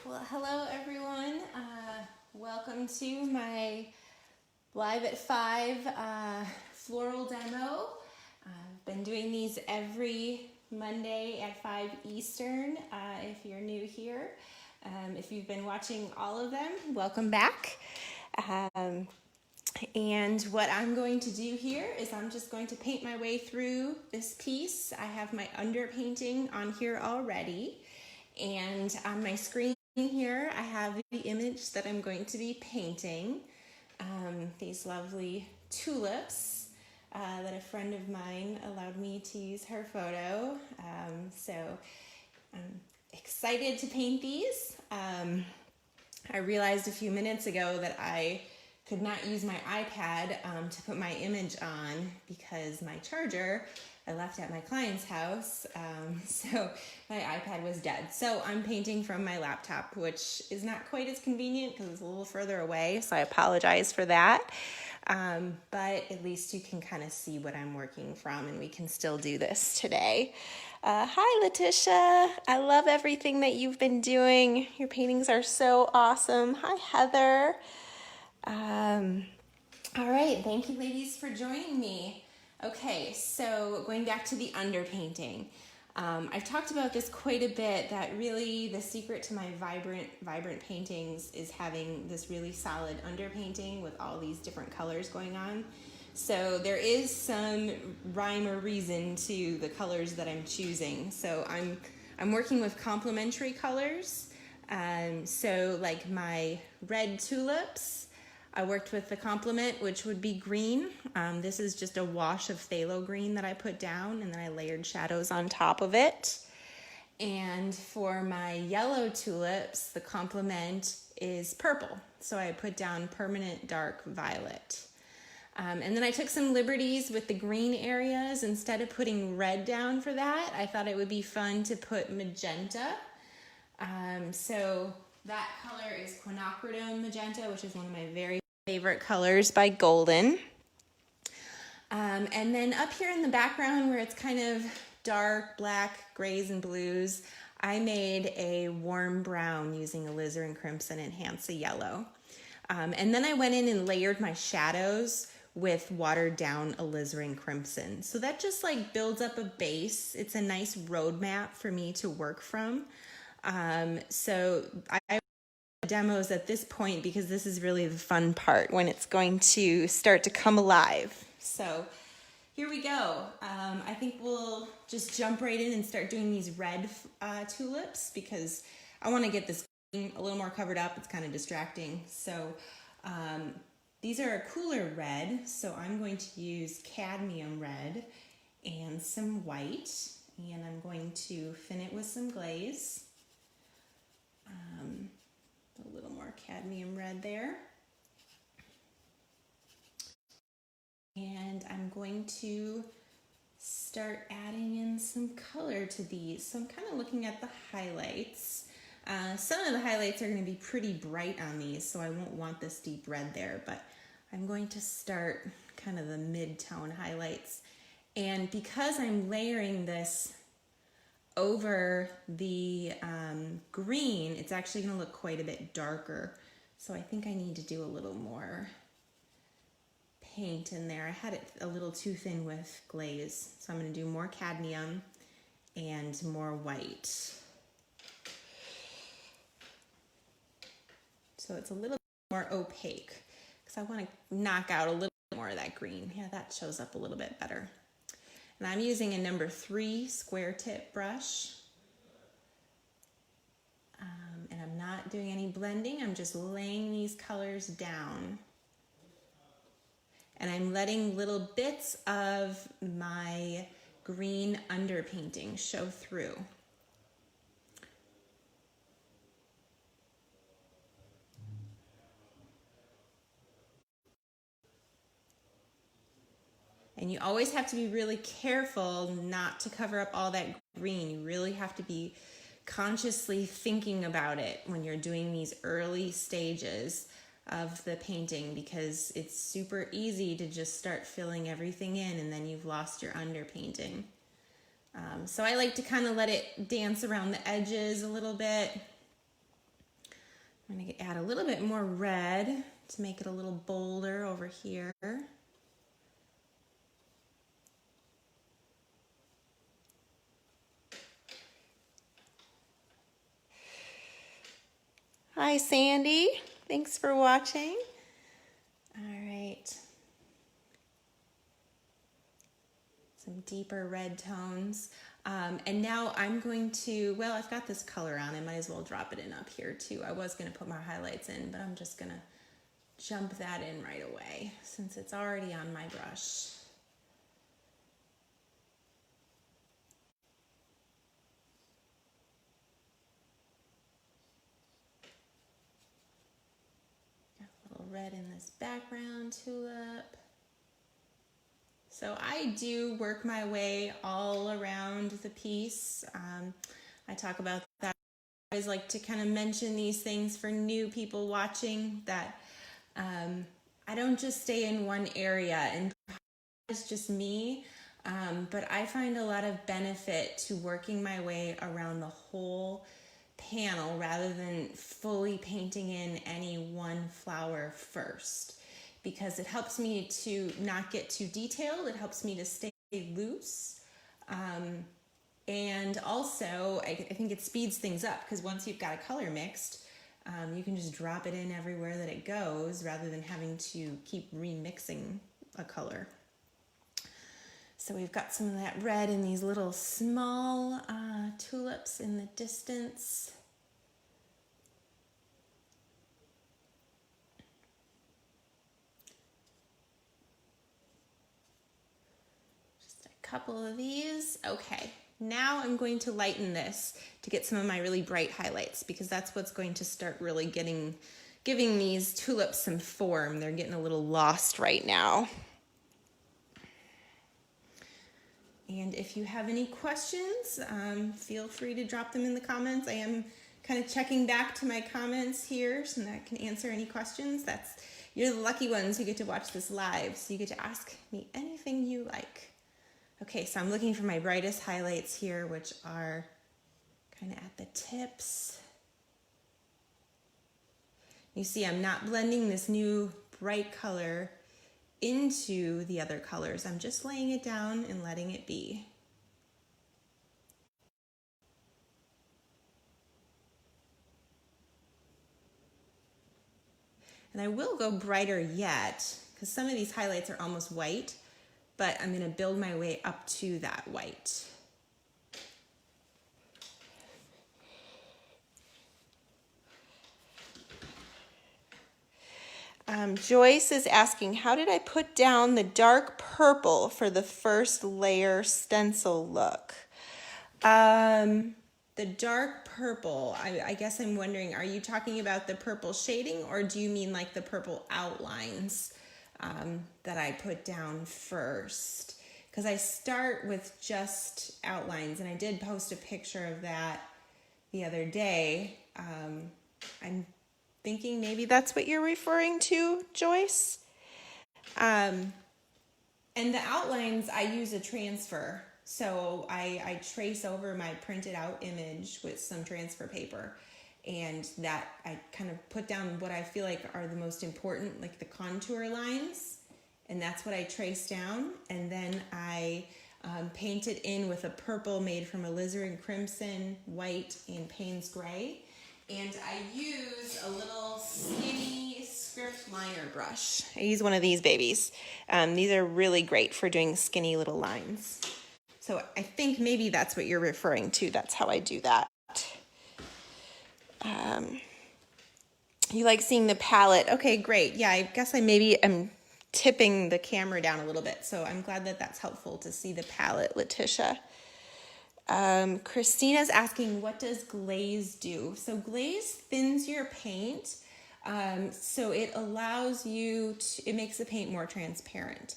Well, hello everyone. Welcome to my Live at 5 floral demo. I've been doing these every Monday at 5 Eastern if you're new here. If you've been watching all of them, welcome back. And what I'm going to do here is I'm just going to paint my way through this piece. I have my underpainting on here already. And on my screen here, I have the image that I'm going to be painting. These lovely tulips that a friend of mine allowed me to use her photo. So I'm excited to paint these. I realized a few minutes ago that I could not use my iPad to put my image on because my charger I left at my client's house, so my iPad was dead. So I'm painting from my laptop, which is not quite as convenient because it's a little further away, so I apologize for that. But at least you can kind of see what I'm working from, and we can still do this today. Hi, Letitia. I love everything that you've been doing. Your paintings are so awesome. Hi, Heather. All right, thank you, ladies, for joining me. Okay, so going back to the underpainting. I've talked about this quite a bit, that really the secret to my vibrant paintings is having this really solid underpainting with all these different colors going on. So there is some rhyme or reason to the colors that I'm choosing. So I'm working with complementary colors. So like my red tulips, I worked with the complement, which would be green. This is just a wash of phthalo green that I put down, and then I layered shadows on top of it. And for my yellow tulips, the complement is purple. So I put down permanent dark violet. And then I took some liberties with the green areas. Instead of putting red down for that, I thought it would be fun to put magenta. So that color is quinacridone magenta, which is one of my very favorite colors by Golden. And then up here in the background where it's kind of dark, black, grays, and blues, I made a warm brown using alizarin crimson and Hansa yellow. And then I went in and layered my shadows with watered down alizarin crimson. So that just like builds up a base. It's a nice roadmap for me to work from. So I demos at this point because this is really the fun part when it's going to start to come alive. So here we go. I think we'll just jump right in and start doing these red tulips because I want to get this a little more covered up. It's kind of distracting. So these are a cooler red, so I'm going to use cadmium red and some white, and I'm going to fin it with some glaze. A little more cadmium red there. And I'm going to start adding in some color to these. So I'm kind of looking at the highlights. Some of the highlights are going to be pretty bright on these, so I won't want this deep red there, but I'm going to start kind of the mid-tone highlights. And because I'm layering this over the green, it's actually going to look quite a bit darker. So I think I need to do a little more paint in there. I had it a little too thin with glaze. So I'm going to do more cadmium and more white. So it's a little more opaque because I want to knock out a little more of that green. Yeah, that shows up a little bit better. And I'm using a number 3 square tip brush. And I'm not doing any blending. I'm just laying these colors down. And I'm letting little bits of my green underpainting show through. And you always have to be really careful not to cover up all that green. You really have to be consciously thinking about it when you're doing these early stages of the painting because it's super easy to just start filling everything in and then you've lost your underpainting. So I like to kind of let it dance around the edges a little bit. I'm going to add a little bit more red to make it a little bolder over here. Hi, Sandy. Thanks for watching. All right. Some deeper red tones. And now I'm going to, well, I've got this color on. I might as well drop it in up here too. I was going to put my highlights in, but I'm just going to jump that in right away since it's already on my brush. Got a little red in this background tulip. So I do work my way all around the piece. I talk about that. I always like to kind of mention these things for new people watching, that I don't just stay in one area, and it's just me, but I find a lot of benefit to working my way around the whole panel rather than fully painting in any one flower first, because it helps me to not get too detailed. It helps me to stay loose. And also, I think it speeds things up, because once you've got a color mixed, you can just drop it in everywhere that it goes rather than having to keep remixing a color. So we've got some of that red in these little small tulips in the distance. Couple of these. Okay, now I'm going to lighten this to get some of my really bright highlights, because that's what's going to start really giving these tulips some form. They're getting a little lost right now. And if you have any questions, feel free to drop them in the comments. I am kind of checking back to my comments here so that I can answer any questions. You're the lucky ones who get to watch this live, so you get to ask me anything you like. Okay, so I'm looking for my brightest highlights here, which are kind of at the tips. You see, I'm not blending this new bright color into the other colors. I'm just laying it down and letting it be. And I will go brighter yet, because some of these highlights are almost white, but I'm going to build my way up to that white. Joyce is asking, how did I put down the dark purple for the first layer stencil look? The dark purple, I guess I'm wondering, are you talking about the purple shading, or do you mean like the purple outlines that I put down first? Because I start with just outlines, and I did post a picture of that the other day. I'm thinking maybe that's what you're referring to, Joyce. And the outlines, I use a transfer. So I trace over my printed out image with some transfer paper, and that I kind of put down what I feel like are the most important, like the contour lines, and that's what I trace down. And then I paint it in with a purple made from alizarin crimson, white, and Payne's gray. And I use a little skinny script liner brush. I use one of these babies. These are really great for doing skinny little lines. So I think maybe that's what you're referring to. That's how I do that. You like seeing the palette. Okay, great. Yeah, I guess I maybe am tipping the camera down a little bit. So I'm glad that that's helpful to see the palette, Letitia. Christina's asking, what does glaze do? So glaze thins your paint. So it allows you to, it makes the paint more transparent.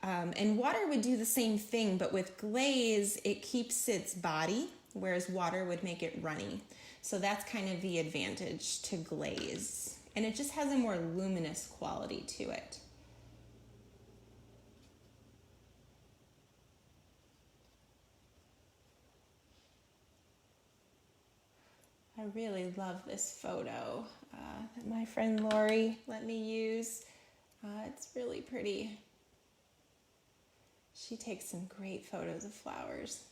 And water would do the same thing, but with glaze, it keeps its body, whereas water would make it runny. So that's kind of the advantage to glaze. And it just has a more luminous quality to it. I really love this photo that my friend Lori let me use. It's really pretty. She takes some great photos of flowers.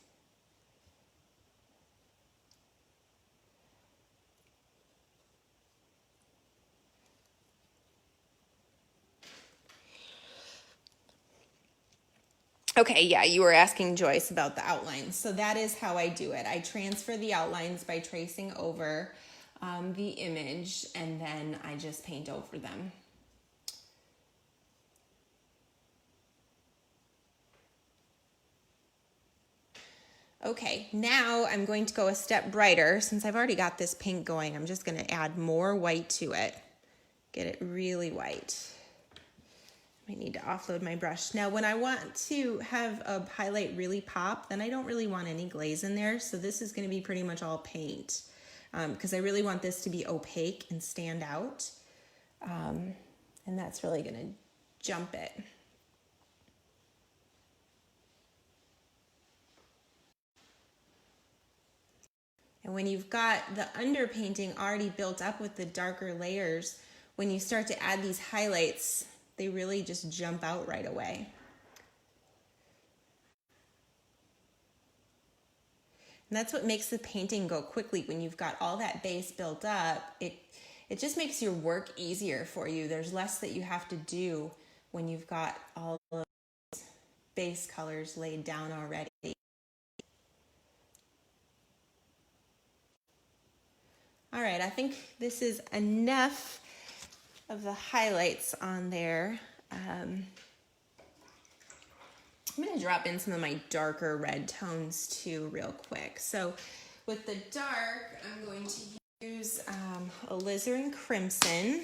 Okay, yeah, you were asking Joyce about the outlines. So that is how I do it. I transfer the outlines by tracing over the image, and then I just paint over them. Okay, now I'm going to go a step brighter. Since I've already got this pink going, I'm just going to add more white to it. Get it really white. I need to offload my brush. Now, when I want to have a highlight really pop, then I don't really want any glaze in there. So this is going to be pretty much all paint because I really want this to be opaque and stand out. And that's really going to jump it. And when you've got the underpainting already built up with the darker layers, when you start to add these highlights, they really just jump out right away. And that's what makes the painting go quickly. When you've got all that base built up, it just makes your work easier for you. There's less that you have to do when you've got all of those base colors laid down already. All right, I think this is enough of the highlights on there. I'm going to drop in some of my darker red tones too real quick. So with the dark, I'm going to use alizarin crimson,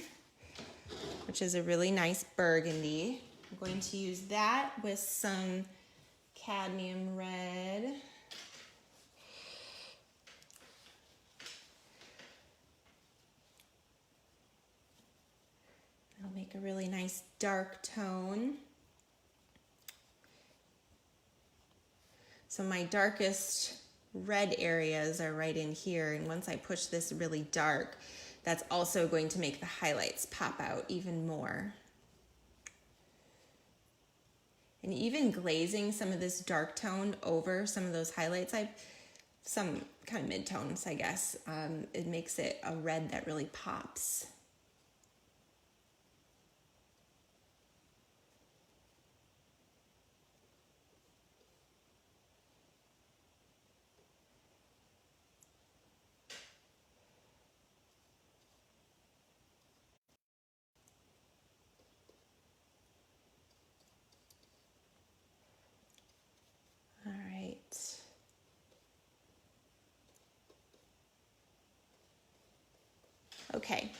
which is a really nice burgundy. I'm going to use that with some cadmium red. It'll make a really nice dark tone. So my darkest red areas are right in here, and once I push this really dark, that's also going to make the highlights pop out even more. And even glazing some of this dark tone over some of those highlights, some kind of mid-tones, I guess, it makes it a red that really pops. Okay.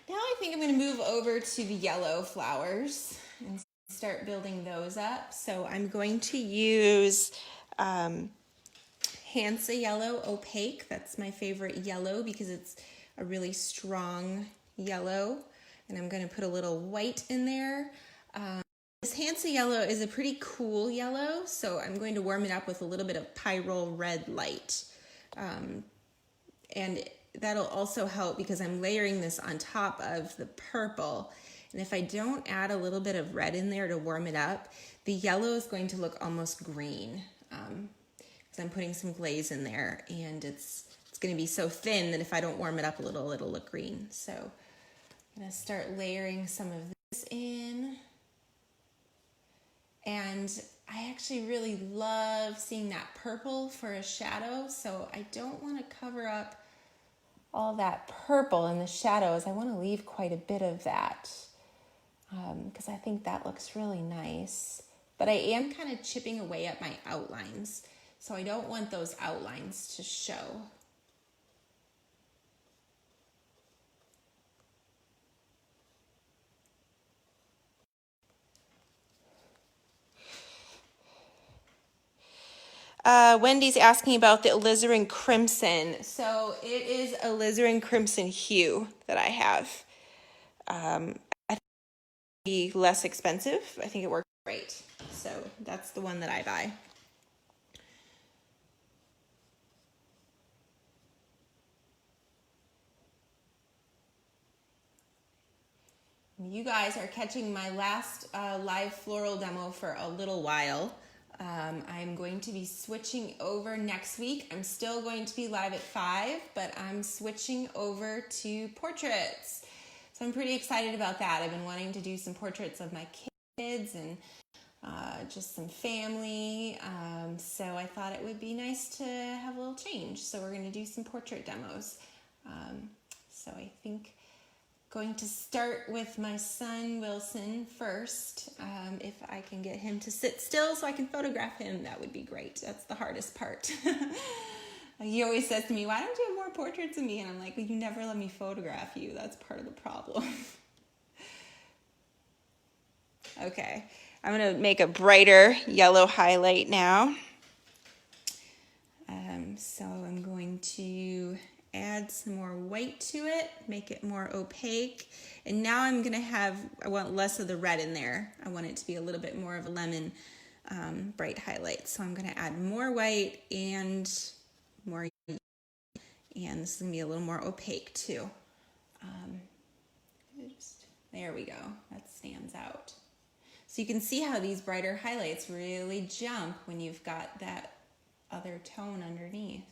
Now I think I'm going to move over to the yellow flowers and start building those up. So I'm going to use Hansa Yellow Opaque. That's my favorite yellow because it's a really strong yellow. And I'm going to put a little white in there. This Hansa Yellow is a pretty cool yellow, so I'm going to warm it up with a little bit of Pyrrole Red Light. And that'll also help because I'm layering this on top of the purple. And if I don't add a little bit of red in there to warm it up, the yellow is going to look almost green because I'm putting some glaze in there, and it's going to be so thin that if I don't warm it up a little, it'll look green. So I'm going to start layering some of this in. And I actually really love seeing that purple for a shadow, so I don't want to cover up all that purple in the shadows. I want to leave quite a bit of that because I think that looks really nice. But I am kind of chipping away at my outlines, so I don't want those outlines to show. Wendy's asking about the alizarin crimson. So it is alizarin crimson hue that I have. I think it'll be less expensive. I think it works great. So that's the one that I buy. You guys are catching my last live floral demo for a little while. I'm going to be switching over next week. I'm still going to be live at 5, but I'm switching over to portraits. So I'm pretty excited about that. I've been wanting to do some portraits of my kids and just some family. So I thought it would be nice to have a little change. So we're going to do some portrait demos. So I think going to start with my son Wilson first. If I can get him to sit still so I can photograph him, that would be great. That's the hardest part. He always says to me, why don't you have more portraits of me? And I'm like, well, you never let me photograph you. That's part of the problem. Okay, I'm going to make a brighter yellow highlight now. So I'm going to add some more white to it, make it more opaque. And now I'm going to I want less of the red in there. I want it to be a little bit more of a lemon bright highlight. So I'm going to add more white and more, and this is going to be a little more opaque too. There we go, that stands out. So you can see how these brighter highlights really jump when you've got that other tone underneath.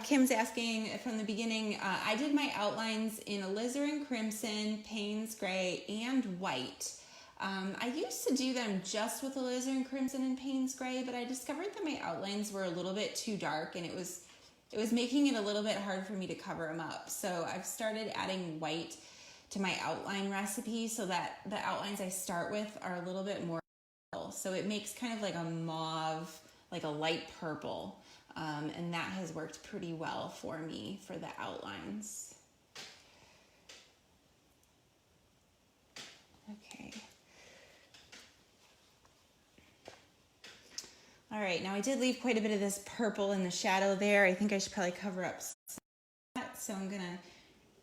Kim's asking from the beginning, I did my outlines in alizarin crimson, Payne's gray, and white. I used to do them just with alizarin crimson and Payne's gray, but I discovered that my outlines were a little bit too dark and it was making it a little bit hard for me to cover them up. So I've started adding white to my outline recipe so that the outlines I start with are a little bit more purple. So it makes kind of like a mauve, like a light purple. And that has worked pretty well for me for the outlines. Okay. All right, now I did leave quite a bit of this purple in the shadow there. I think I should probably cover up some of that. So I'm gonna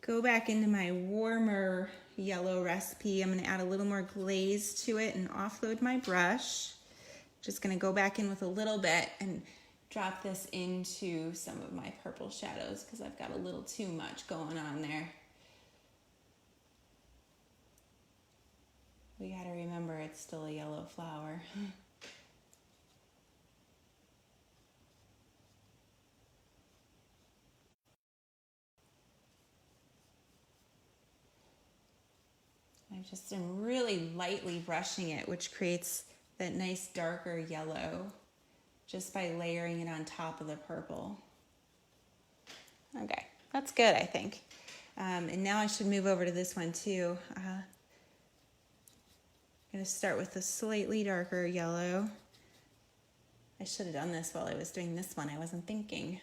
go back into my warmer yellow recipe. I'm gonna add a little more glaze to it and offload my brush. Just gonna go back in with a little bit and drop this into some of my purple shadows because I've got a little too much going on there. We gotta remember it's still a yellow flower. I just am really lightly brushing it, which creates that nice darker yellow just by layering it on top of the purple. Okay, that's good, I think. And now I should move over to this one too. I'm gonna start with a slightly darker yellow. I should have done this while I was doing this one. I wasn't thinking.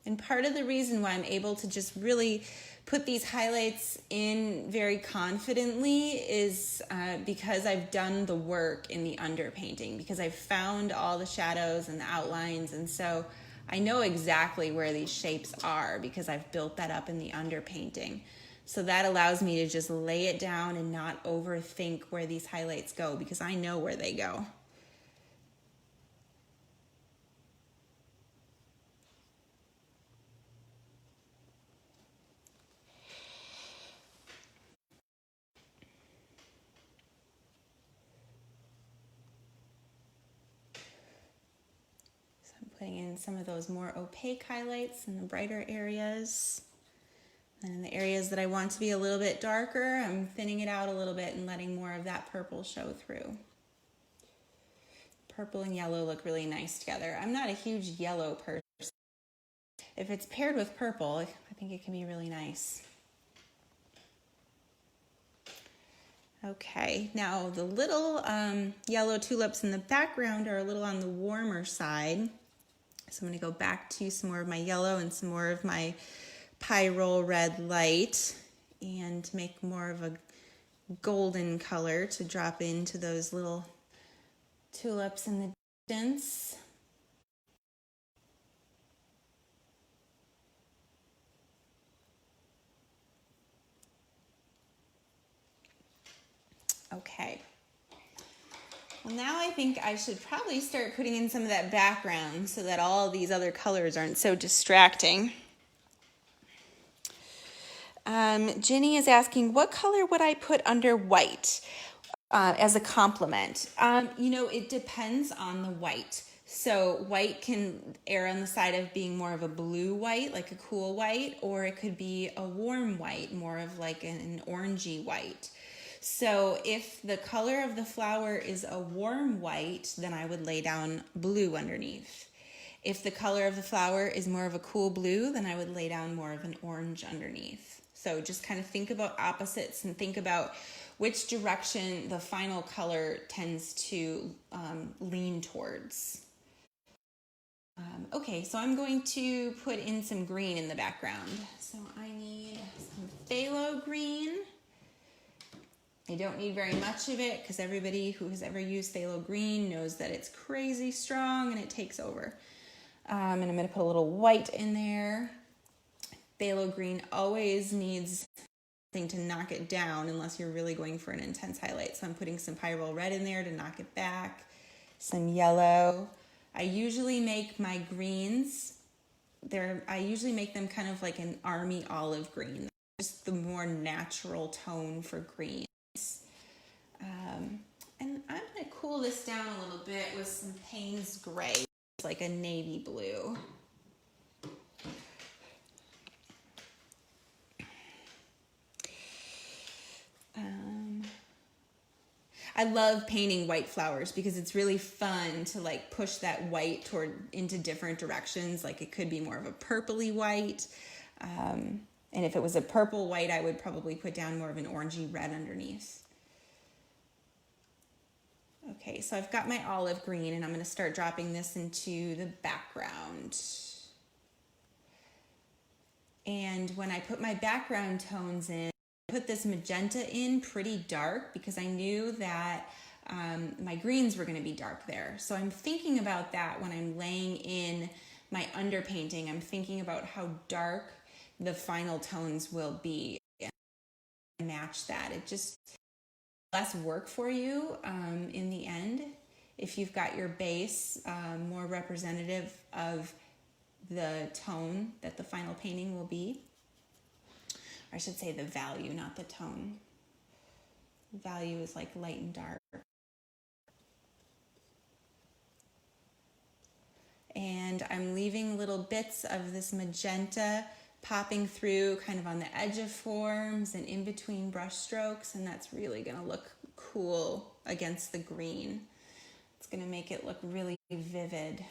And part of the reason why I'm able to just really put these highlights in very confidently is because I've done the work in the underpainting, because I've found all the shadows and the outlines, and so I know exactly where these shapes are because I've built that up in the underpainting. So that allows me to just lay it down and not overthink where these highlights go because I know where they go. Putting in some of those more opaque highlights in the brighter areas. And in the areas that I want to be a little bit darker, I'm thinning it out a little bit and letting more of that purple show through. Purple and yellow look really nice together. I'm not a huge yellow person. If it's paired with purple, I think it can be really nice. Okay, now the little yellow tulips in the background are a little on the warmer side. So I'm going to go back to some more of my yellow and some more of my pyrrole red light and make more of a golden color to drop into those little tulips in the distance. Okay. Well, now I think I should probably start putting in some of that background so that all these other colors aren't so distracting. Ginny is asking, what color would I put under white as a complement? It depends on the white. So white can err on the side of being more of a blue white, like a cool white, or it could be a warm white, more of like an orangey white. So if the color of the flower is a warm white, then I would lay down blue underneath. If the color of the flower is more of a cool blue, then I would lay down more of an orange underneath. So just kind of think about opposites and think about which direction the final color tends to lean towards. Okay, so I'm going to put in some green in the background. So I need some phthalo green. I don't need very much of it because everybody who has ever used phthalo green knows that it's crazy strong and it takes over. And I'm going to put a little white in there. Phthalo green always needs something to knock it down unless you're really going for an intense highlight. So I'm putting some pyrrole red in there to knock it back, some yellow. I usually make my greens, I usually make them kind of like an army olive green, just the more natural tone for greens. And I'm going to cool this down a little bit with some Payne's Gray, like a navy blue. I love painting white flowers because it's really fun to like push that white into different directions. Like it could be more of a purpley white. And if it was a purple white, I would probably put down more of an orangey red underneath. Okay, so I've got my olive green and I'm going to start dropping this into the background. And when I put my background tones in, put this magenta in pretty dark because I knew that my greens were going to be dark there. So I'm thinking about that when I'm laying in my underpainting. I'm thinking about how dark the final tones will be and match that. It just less work for you in the end if you've got your base more representative of the tone that the final painting will be. I should say the value, not the tone. Value is like light and dark. And I'm leaving little bits of this magenta popping through kind of on the edge of forms and in between brush strokes, and that's really going to look cool against the green. It's going to make it look really vivid.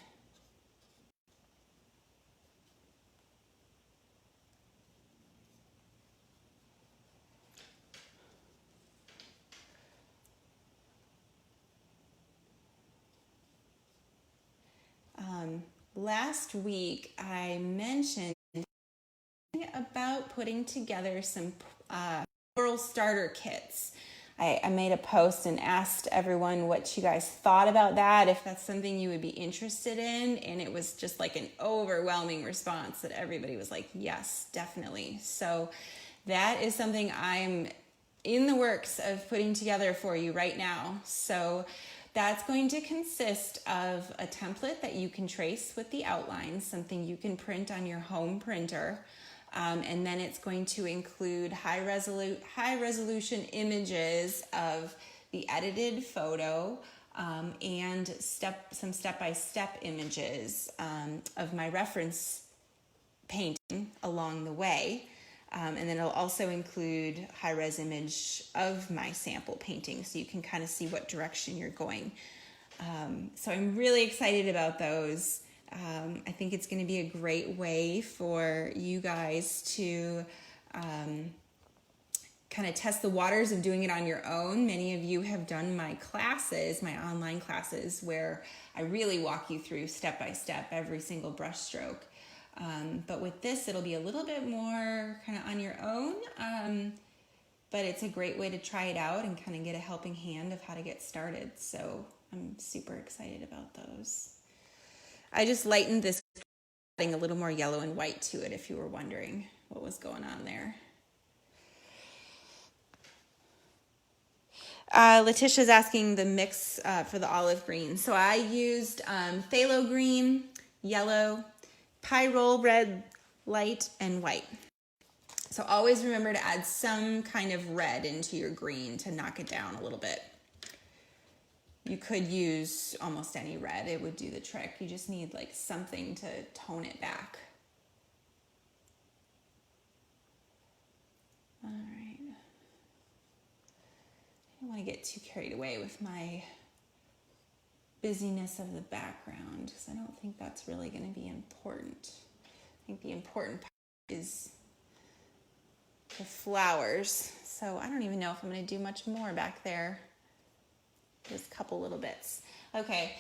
Last week I mentioned about putting together some floral starter kits. I made a post and asked everyone what you guys thought about that, if that's something you would be interested in, and it was just like an overwhelming response that everybody was like, yes, definitely. So that is something I'm in the works of putting together for you right now. So that's going to consist of a template that you can trace with the outlines, something you can print on your home printer. And then it's going to include high resolution images of the edited photo and some step-by-step images of my reference painting along the way. And then it'll also include high-res image of my sample painting so you can kind of see what direction you're going. So I'm really excited about those. I think it's going to be a great way for you guys to kind of test the waters of doing it on your own. Many of you have done my classes, my online classes, where I really walk you through step by step every single brush stroke. But with this, it'll be a little bit more kind of on your own, but it's a great way to try it out and kind of get a helping hand of how to get started. So I'm super excited about those. I just lightened this, adding a little more yellow and white to it if you were wondering what was going on there. Letitia's asking the mix for the olive green. So I used phthalo green, yellow, pyrrole red, light, and white. So always remember to add some kind of red into your green to knock it down a little bit. You could use almost any red. It would do the trick. You just need like something to tone it back. All right. I don't want to get too carried away with my busyness of the background because I don't think that's really going to be important. I think the important part is the flowers. So I don't even know if I'm going to do much more back there. Just a couple little bits. Okay,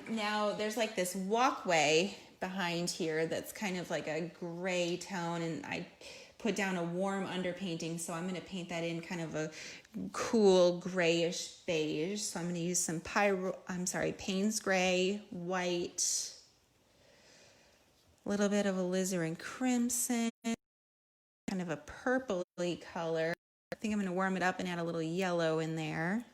now there's like this walkway behind here that's kind of like a gray tone, and I put down a warm underpainting, so I'm going to paint that in kind of a cool grayish beige. So I'm going to use some Payne's gray, white, a little bit of alizarin crimson, kind of a purpley color. I think I'm going to warm it up and add a little yellow in there.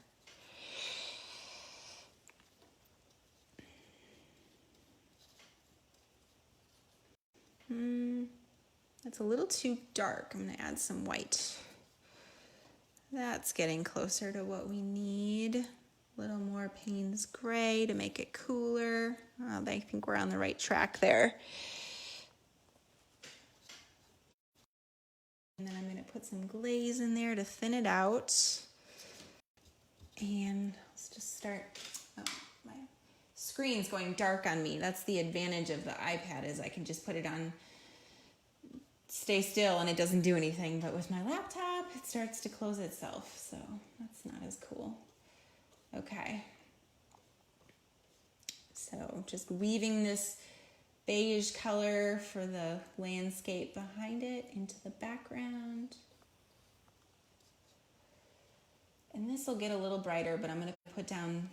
That's a little too dark. I'm going to add some white. That's getting closer to what we need. A little more Payne's gray to make it cooler. Oh, I think we're on the right track there. And then I'm going to put some glaze in there to thin it out. And let's just start. Oh, my screen's going dark on me. That's the advantage of the iPad, is I can just put it on stay still and it doesn't do anything. But with my laptop, it starts to close itself. So that's not as cool. Okay. So just weaving this beige color for the landscape behind it into the background. And this will get a little brighter, but I'm going to put down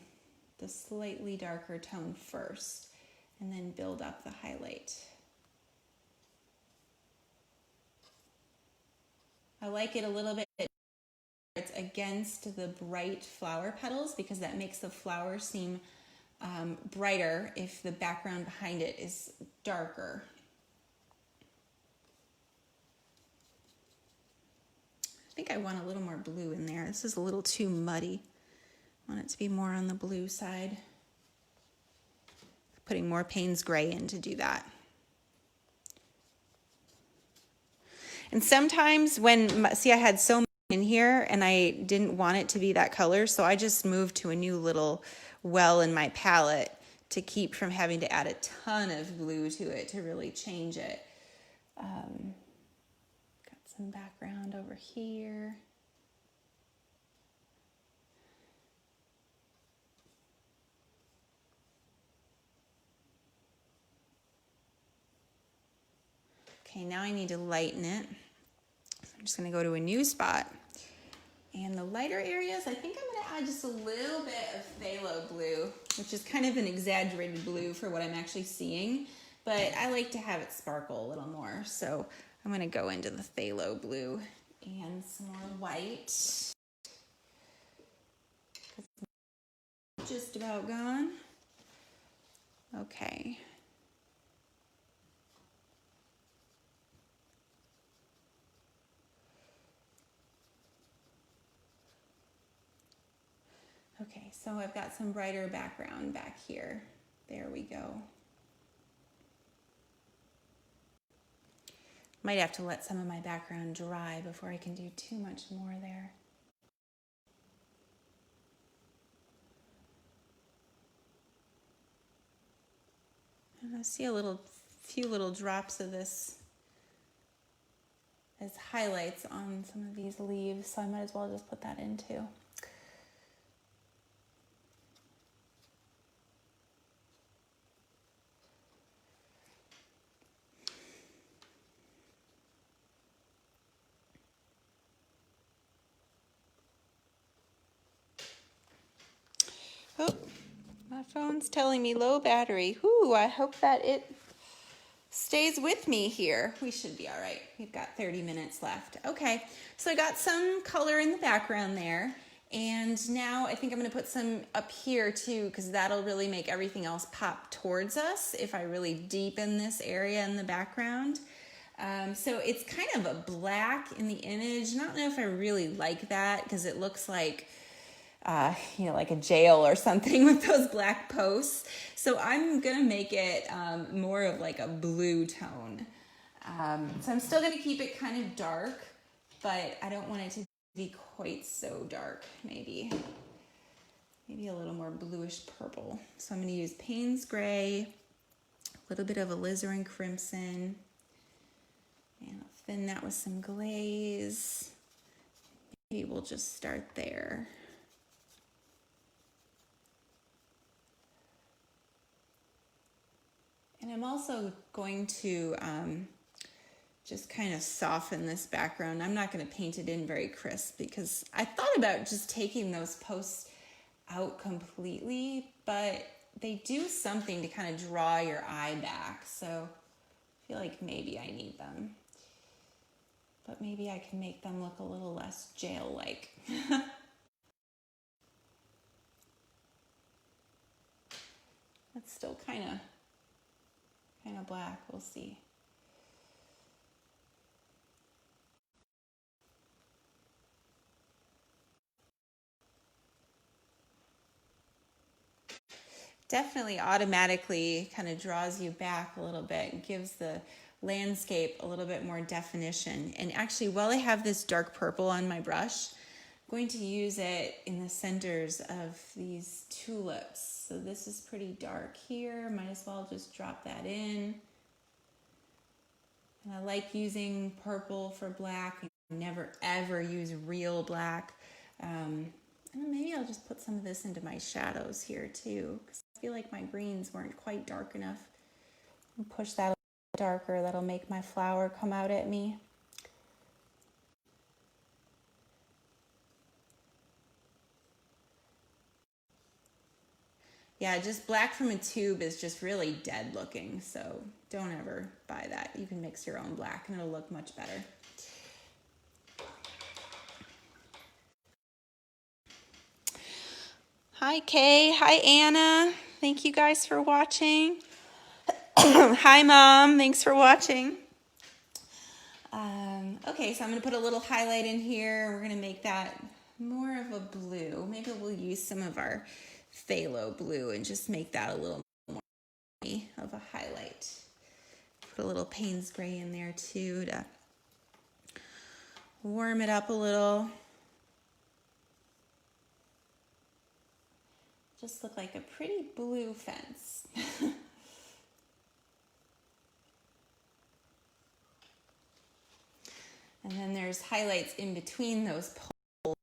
the slightly darker tone first and then build up the highlight. I like it a little bit it's against the bright flower petals because that makes the flower seem brighter if the background behind it is darker. I think I want a little more blue in there. This is a little too muddy. I want it to be more on the blue side. Putting more Payne's gray in to do that. And sometimes see, I had so many in here and I didn't want it to be that color, so I just moved to a new little well in my palette to keep from having to add a ton of blue to it to really change it. Got some background over here. Okay, now I need to lighten it. So I'm just going to go to a new spot. And the lighter areas, I think I'm going to add just a little bit of phthalo blue, which is kind of an exaggerated blue for what I'm actually seeing. But I like to have it sparkle a little more. So I'm going to go into the phthalo blue and some more white. Just about gone. Okay. Okay, so I've got some brighter background back here. There we go. Might have to let some of my background dry before I can do too much more there. And I see a few little drops of this as highlights on some of these leaves, so I might as well just put that in too. Oh, my phone's telling me low battery. Whew, I hope that it stays with me here. We should be all right. We've got 30 minutes left. Okay, so I got some color in the background there. And now I think I'm going to put some up here too, because that'll really make everything else pop towards us if I really deepen this area in the background. So it's kind of a black in the image. I don't know if I really like that because it looks like, like a jail or something with those black posts. So I'm going to make it more of like a blue tone. So I'm still going to keep it kind of dark, but I don't want it to be quite so dark. Maybe a little more bluish purple. So I'm going to use Payne's Gray, a little bit of alizarin crimson, and I'll thin that with some glaze. Maybe we'll just start there. And I'm also going to just kind of soften this background. I'm not going to paint it in very crisp because I thought about just taking those posts out completely, but they do something to kind of draw your eye back. So I feel like maybe I need them. But maybe I can make them look a little less jail-like. That's still kind of black. We'll see. Definitely automatically kind of draws you back a little bit and gives the landscape a little bit more definition. And actually, while I have this dark purple on my brush, I'm going to use it in the centers of these tulips. So this is pretty dark here. Might as well just drop that in. And I like using purple for black. I never ever use real black. And maybe I'll just put some of this into my shadows here too, because I feel like my greens weren't quite dark enough. I'll push that a little darker. That'll make my flower come out at me. Yeah, just black from a tube is just really dead looking, so don't ever buy that. You can mix your own black and it'll look much better. Hi, Kay. Hi, Anna. Thank you guys for watching. Hi, Mom. Thanks for watching. Okay, so I'm going to put a little highlight in here. We're going to make that more of a blue. Maybe we'll use some of our phthalo blue and just make that a little more of a highlight. Put a little Payne's Gray in there too to warm it up a little. Just look like a pretty blue fence. And then there's highlights in between those poles,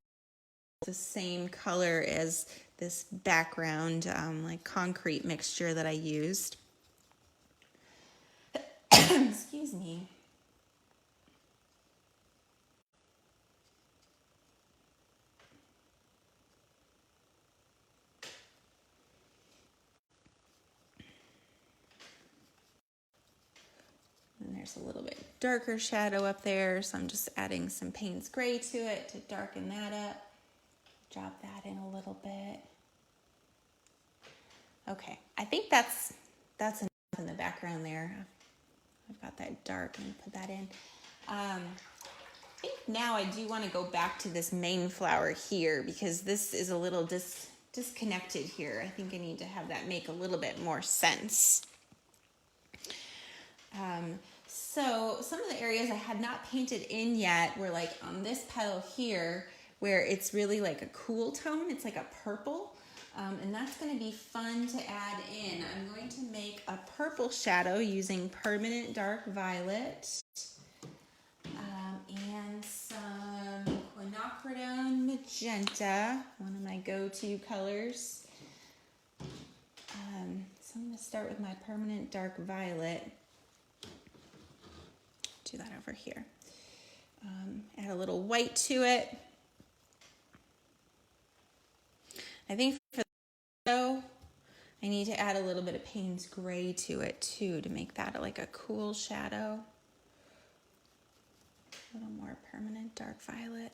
the same color as this background, like concrete mixture that I used. Excuse me. And there's a little bit darker shadow up there, so I'm just adding some Payne's Gray to it to darken that up. Drop that in a little bit. Okay, I think that's enough in the background there. I've got that dark and put that in. I think now I do want to go back to this main flower here because this is a little disconnected here. I think I need to have that make a little bit more sense. So some of the areas I had not painted in yet were like on this petal here where it's really like a cool tone. It's like a purple. And that's going to be fun to add in. I'm going to make a purple shadow using permanent dark violet and some quinacridone magenta, one of my go-to colors. So I'm going to start with my permanent dark violet. Do that over here. Add a little white to it. I think for the shadow, I need to add a little bit of Payne's Gray to it too to make that like a cool shadow. A little more permanent dark violet.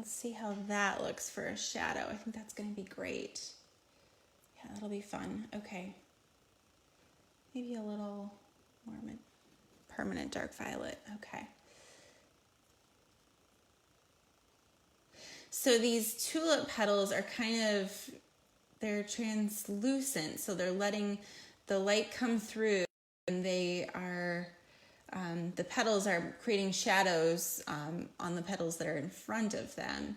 Let's see how that looks for a shadow. I think that's going to be great. Yeah, that'll be fun. Okay. Maybe a little more permanent dark violet. Okay. So these tulip petals are they're translucent. So they're letting the light come through, and they are, the petals are creating shadows on the petals that are in front of them.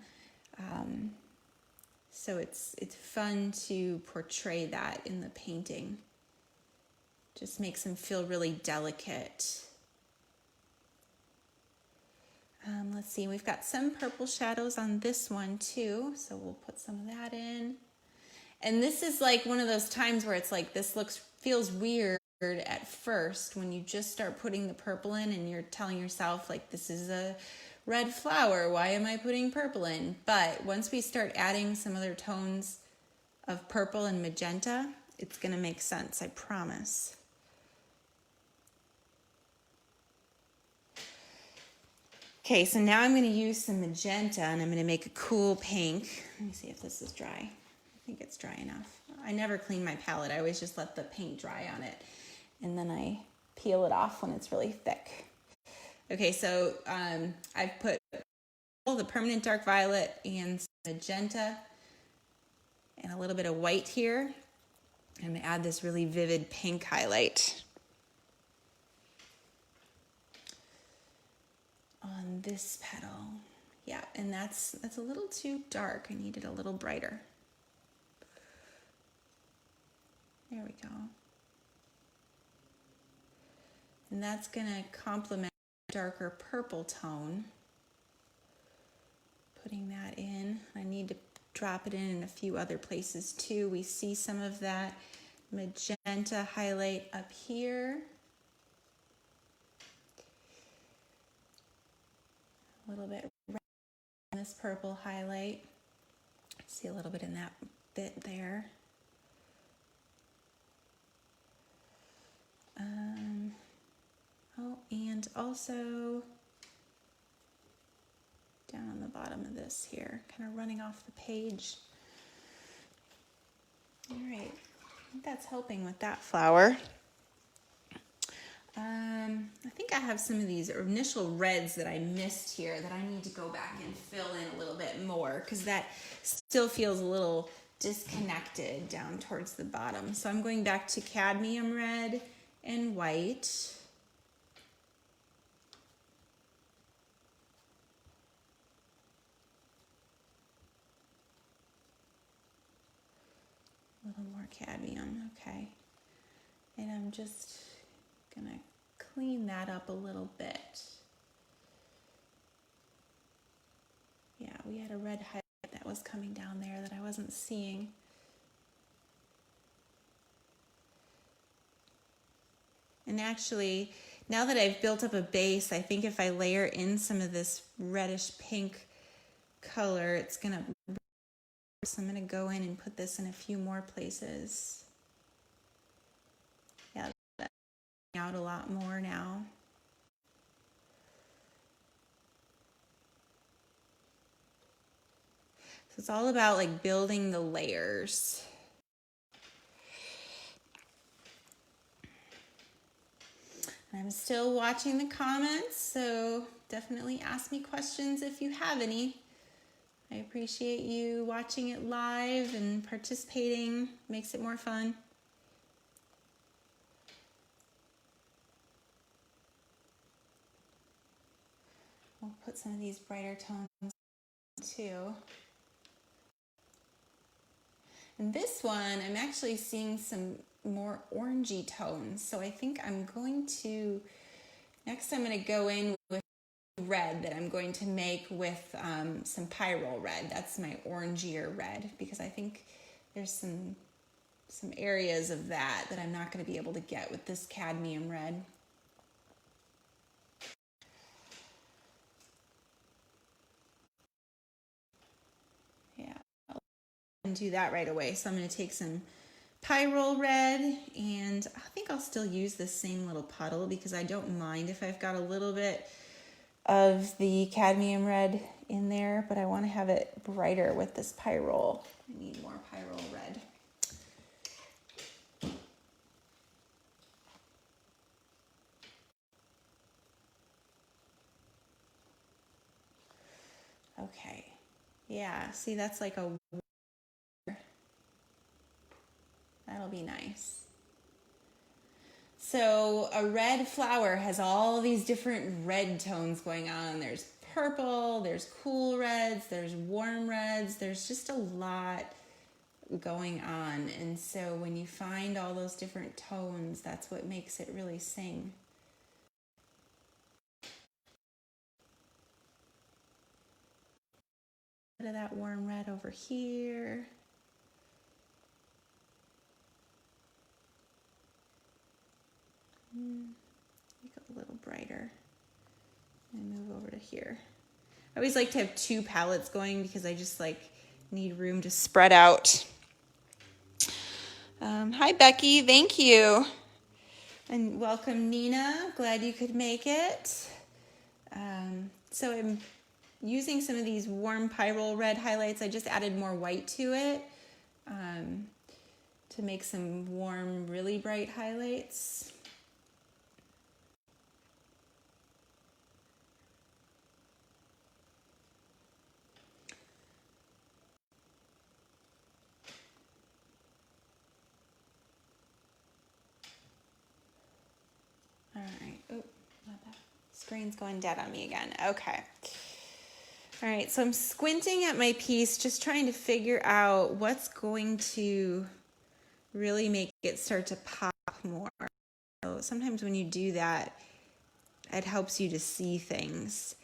So it's fun to portray that in the painting. Just makes them feel really delicate. Let's see, we've got some purple shadows on this one too, so we'll put some of that in. And this is like one of those times where it's like this feels weird at first when you just start putting the purple in and you're telling yourself like, this is a red flower, why am I putting purple in? But once we start adding some other tones of purple and magenta, it's going to make sense, I promise. Okay, so now I'm going to use some magenta and I'm going to make a cool pink. Let me see if this is dry. I think it's dry enough. I never clean my palette. I always just let the paint dry on it. And then I peel it off when it's really thick. Okay, so I've put the permanent dark violet and some magenta and a little bit of white here. I'm going to add this really vivid pink highlight on this petal. Yeah, and that's a little too dark. I need it a little brighter. There we go. And that's going to complement the darker purple tone. Putting that in. I need to drop it in a few other places too. We see some of that magenta highlight up here. A little bit red in this purple highlight. See a little bit in that bit there. And also down on the bottom of this here, kind of running off the page. All right, I think that's helping with that flower. I think I have some of these initial reds that I missed here that I need to go back and fill in a little bit more because that still feels a little disconnected down towards the bottom. So I'm going back to cadmium red and white. A little more cadmium, okay. And I'm just gonna clean that up a little bit. Yeah, we had a red highlight that was coming down there that I wasn't seeing. And actually, now that I've built up a base, I think if I layer in some of this reddish pink color, it's gonna, so I'm gonna go in and put this in a few more places. Yeah, that's out a lot more now. So it's all about like building the layers. I'm still watching the comments, so definitely ask me questions if you have any. I appreciate you watching it live and participating. Makes it more fun. We'll put some of these brighter tones too. And this one, I'm actually seeing some more orangey tones. So I think I'm going to, next I'm going to go in with red that I'm going to make with some pyrrole red. That's my orangier red because I think there's some areas of that I'm not going to be able to get with this cadmium red. Yeah, I'll do that right away. So I'm going to take some pyrrole red, and I think I'll still use this same little puddle because I don't mind if I've got a little bit of the cadmium red in there, but I want to have it brighter with this pyrrole. I need more pyrrole red. Okay, yeah, see, that's like a, that'll be nice. So a red flower has all these different red tones going on. There's purple, there's cool reds, there's warm reds, there's just a lot going on. And so when you find all those different tones, that's what makes it really sing. Bit of that warm red over here. Make it a little brighter. And move over to here. I always like to have two palettes going because I just like need room to spread out. Hi Becky, thank you. And welcome Nina, glad you could make it. So I'm using some of these warm pyrrole red highlights. I just added more white to it to make some warm, really bright highlights. All right, oh, not that. Screen's going dead on me again, okay. All right, so I'm squinting at my piece, just trying to figure out what's going to really make it start to pop more. So sometimes when you do that, it helps you to see things.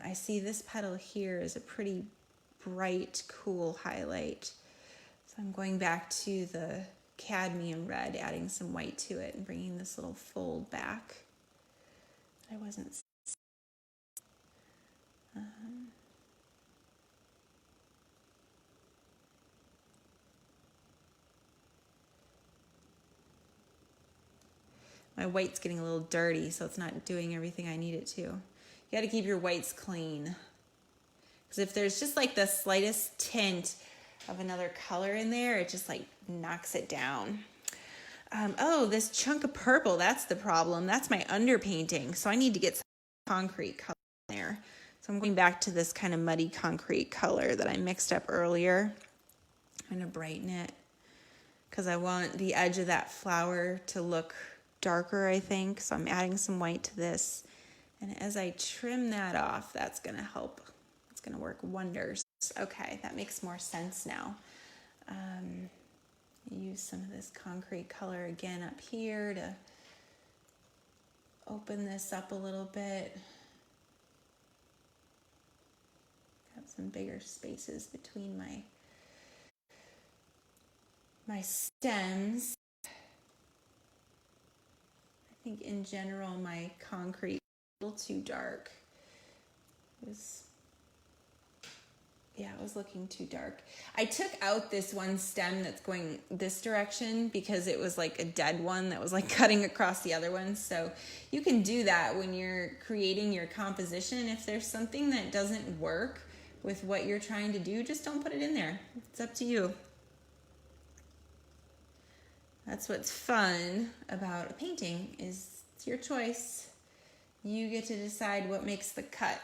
I see this petal here is a pretty bright, cool highlight. So I'm going back to the cadmium red, adding some white to it and bringing this little fold back. I wasn't. My white's getting a little dirty, so it's not doing everything I need it to. You got to keep your whites clean. Because if there's just like the slightest tint of another color in there, it just like knocks it down. Oh, this chunk of purple, that's the problem. That's my underpainting. So I need to get some concrete color in there. So I'm going back to this kind of muddy concrete color that I mixed up earlier. I'm going to brighten it because I want the edge of that flower to look darker, I think. So I'm adding some white to this. And as I trim that off, that's going to help. It's going to work wonders. Okay, that makes more sense now. Use some of this concrete color again up here to open this up a little bit. Got some bigger spaces between my stems. I think in general my concrete is a little too dark. It was looking too dark. I took out this one stem that's going this direction because it was like a dead one that was like cutting across the other one. So you can do that when you're creating your composition. If there's something that doesn't work with what you're trying to do, just don't put it in there. It's up to you. That's what's fun about a painting, is it's your choice. You get to decide what makes the cut.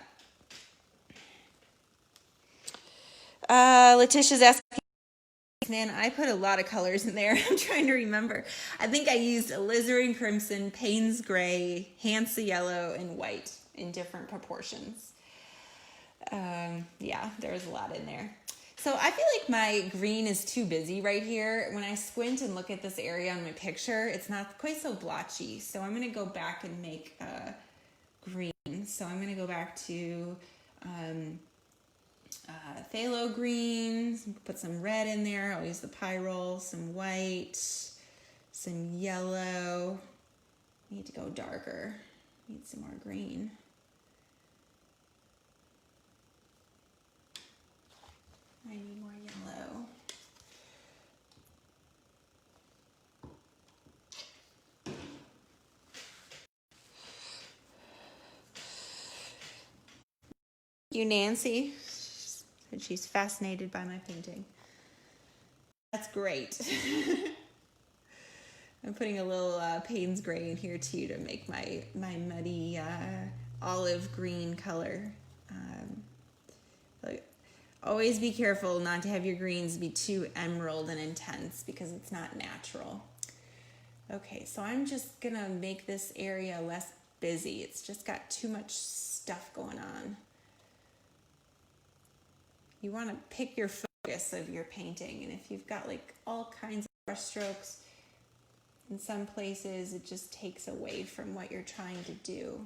Letitia's asking, man, I put a lot of colors in there. I'm trying to remember. I think I used alizarin crimson, Payne's gray, Hansa yellow, and white in different proportions. Yeah, there was a lot in there. So I feel like my green is too busy right here. When I squint and look at this area on my picture, it's not quite so blotchy. So I'm going to go back and make green. So I'm going to go back to phthalo greens, put some red in there. I'll use the pyrrole, some white, some yellow. Need to go darker. Need some more green. I need more yellow. You, Nancy. Said she's fascinated by my painting. That's great. I'm putting a little Payne's gray in here too to make my muddy olive green color. Always be careful not to have your greens be too emerald and intense because it's not natural. Okay, so I'm just gonna make this area less busy. It's just got too much stuff going on. You want to pick your focus of your painting, and if you've got like all kinds of brush strokes, in some places it just takes away from what you're trying to do.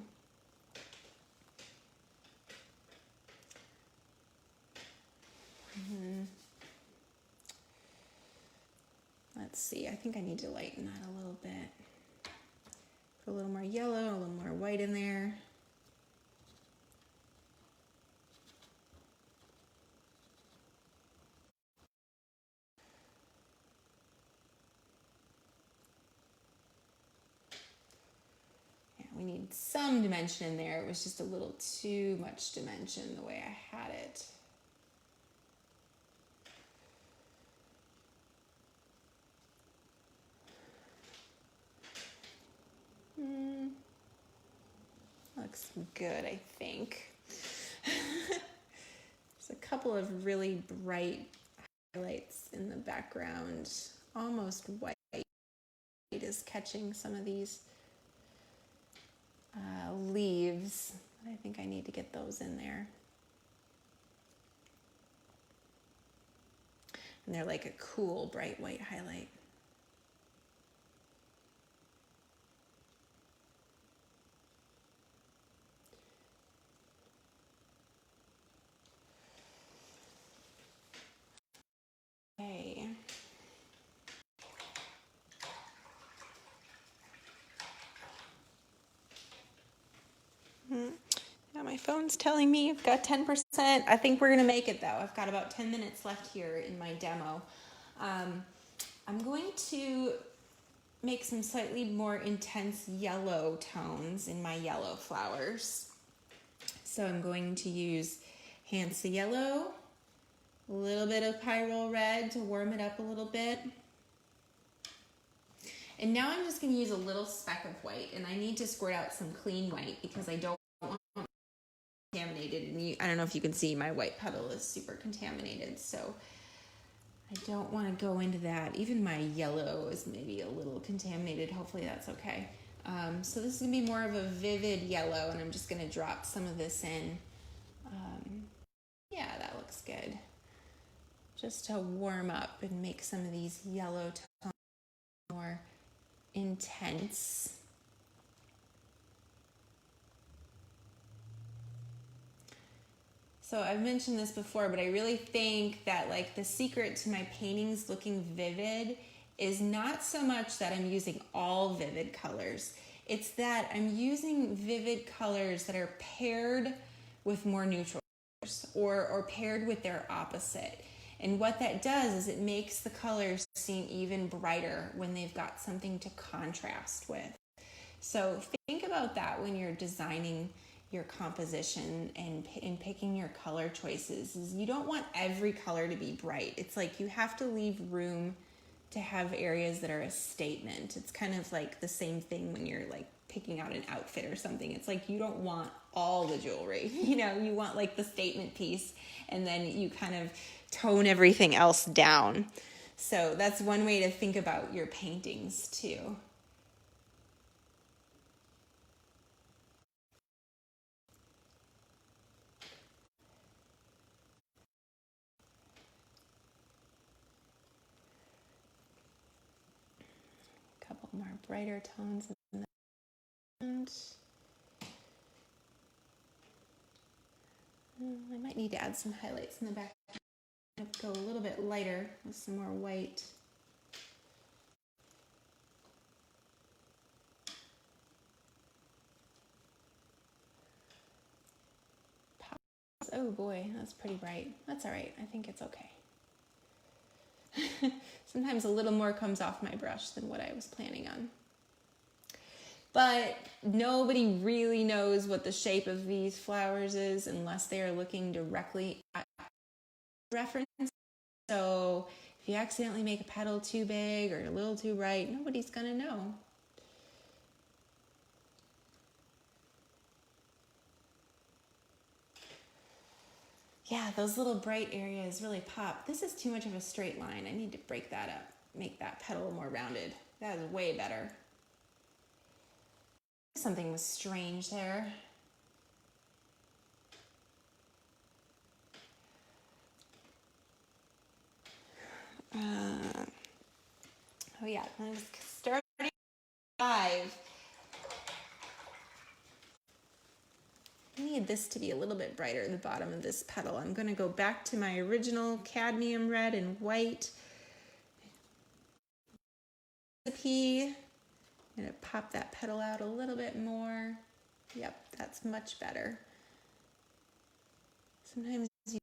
Let's see, I think I need to lighten that a little bit. Put a little more yellow, a little more white in there. Yeah, we need some dimension in there. It was just a little too much dimension the way I had it. Looks good, I think. There's a couple of really bright highlights in the background, almost white is catching some of these leaves. I think I need to get those in there. And they're like a cool, bright white highlight. Okay. Now my phone's telling me I've got 10%. I think we're going to make it though. I've got about 10 minutes left here in my demo. I'm going to make some slightly more intense yellow tones in my yellow flowers. So I'm going to use Hansa Yellow, a little bit of Pyrrole Red to warm it up a little bit. And now I'm just going to use a little speck of white, and I need to squirt out some clean white because I don't want it contaminated. And I don't know if you can see, my white petal is super contaminated, so I don't want to go into that. Even my yellow is maybe a little contaminated. Hopefully that's okay. So this is going to be more of a vivid yellow, and I'm just going to drop some of this in. Yeah, that looks good. Just to warm up and make some of these yellow tones more intense. So I've mentioned this before, but I really think that like the secret to my paintings looking vivid is not so much that I'm using all vivid colors. It's that I'm using vivid colors that are paired with more neutral colors or paired with their opposite. And what that does is it makes the colors seem even brighter when they've got something to contrast with. So think about that when you're designing your composition and picking your color choices. Is you don't want every color to be bright. It's like you have to leave room to have areas that are a statement. It's kind of like the same thing when you're like picking out an outfit or something. It's like you don't want all the jewelry, you know, you want like the statement piece, and then you kind of tone everything else down. So that's one way to think about your paintings too. A couple more brighter tones in the front. I might need to add some highlights in the back. Go a little bit lighter with some more white. Oh boy, that's pretty bright. That's all right. I think it's okay. Sometimes a little more comes off my brush than what I was planning on. but nobody really knows what the shape of these flowers is unless they are looking directly at reference. So if you accidentally make a petal too big or a little too bright, nobody's gonna know. Yeah, those little bright areas really pop. This is too much of a straight line. I need to break that up, make that petal more rounded. That is way better. Something was strange there. Oh yeah, let's start live. I need this to be a little bit brighter at the bottom of this petal. I'm going to go back to my original cadmium red and white. I'm going to pop that petal out a little bit more. Yep, that's much better. Sometimes you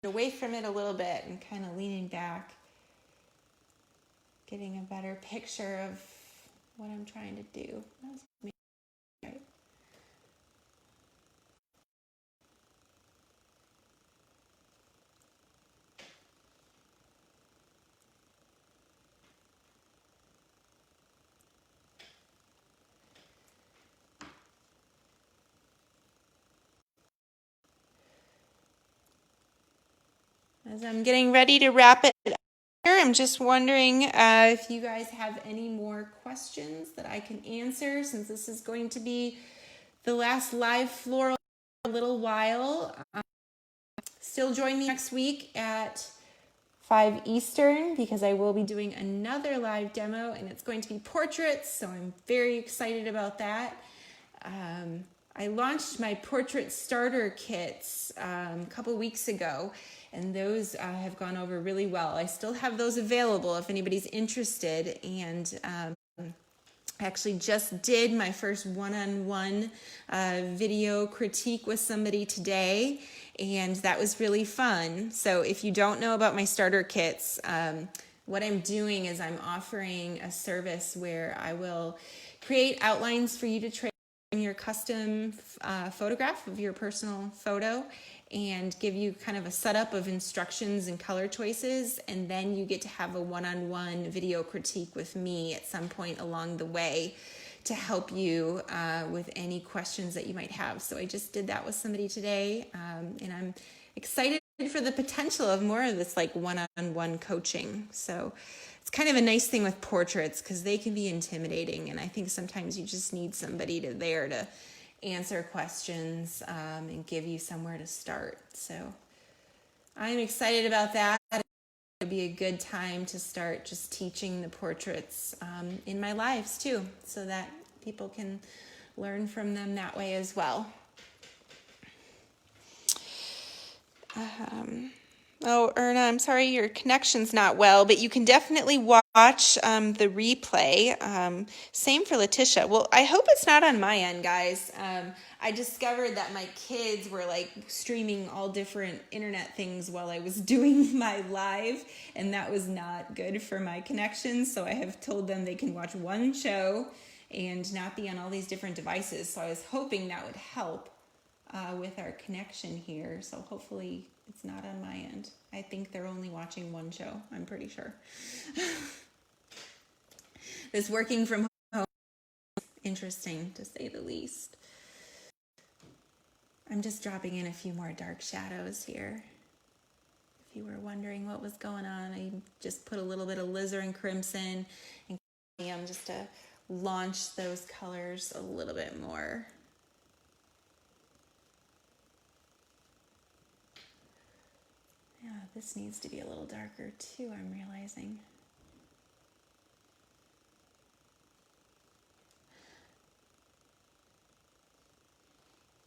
get away from it a little bit and kind of leaning back, getting a better picture of what I'm trying to do. That's right. As I'm getting ready to wrap it up here, I'm just wondering if you guys have any more questions that I can answer, since this is going to be the last live floral for a little while. Still join me next week at 5 Eastern, because I will be doing another live demo, and it's going to be portraits, so I'm very excited about that. I launched my portrait starter kits a couple weeks ago, and those have gone over really well. I still have those available if anybody's interested, and I actually just did my first one-on-one video critique with somebody today, and that was really fun. So if you don't know about my starter kits, what I'm doing is I'm offering a service where I will create outlines for you to trade your custom photograph of your personal photo, and give you kind of a setup of instructions and color choices, and then you get to have a one-on-one video critique with me at some point along the way to help you with any questions that you might have. So I just did that with somebody today, and I'm excited for the potential of more of this like one-on-one coaching. So it's kind of a nice thing with portraits because they can be intimidating, and I think sometimes you just need somebody there to answer questions and give you somewhere to start. So I'm excited about that. It'll be a good time to start just teaching the portraits in my lives too, so that people can learn from them that way as well. Oh, Erna, I'm sorry your connection's not well, but you can definitely watch the replay. Same for Letitia. Well, I hope it's not on my end, guys. I discovered that my kids were like streaming all different internet things while I was doing my live, and that was not good for my connection. So I have told them they can watch one show and not be on all these different devices. So I was hoping that would help with our connection here. So hopefully it's not on my end. I think they're only watching one show, I'm pretty sure. This working from home is interesting, to say the least. I'm just dropping in a few more dark shadows here. If you were wondering what was going on, I just put a little bit of alizarin crimson and cadmium just to launch those colors a little bit more. Yeah, this needs to be a little darker too, I'm realizing.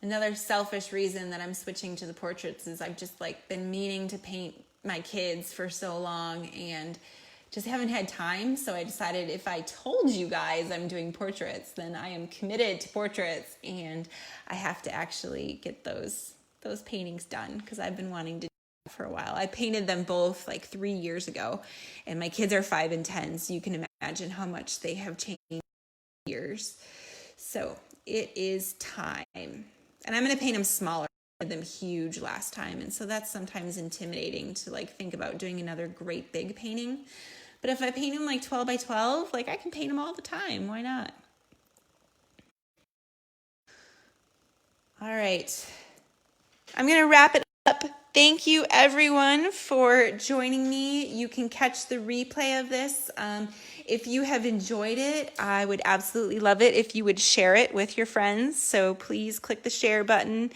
Another selfish reason that I'm switching to the portraits is I've just like been meaning to paint my kids for so long and just haven't had time. So I decided if I told you guys I'm doing portraits, then I am committed to portraits, and I have to actually get those paintings done because I've been wanting to for a while. I painted them both like 3 years ago, and my kids are 5 and 10, so you can imagine how much they have changed in years. So it is time. And I'm going to paint them smaller. I did them huge last time, and so that's sometimes intimidating to like think about doing another great big painting. But if I paint them like 12 by 12, like I can paint them all the time. Why not? All right. I'm going to wrap it up. Thank you everyone for joining me. You can catch the replay of this. If you have enjoyed it, I would absolutely love it if you would share it with your friends. So please click the share button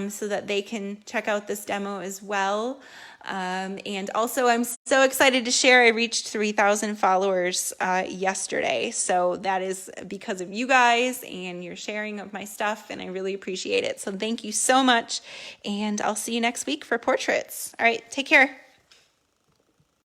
so that they can check out this demo as well. And also, I'm so excited to share I reached 3,000 followers yesterday. So that is because of you guys and your sharing of my stuff, and I really appreciate it. So thank you so much, and I'll see you next week for portraits. All right, take care.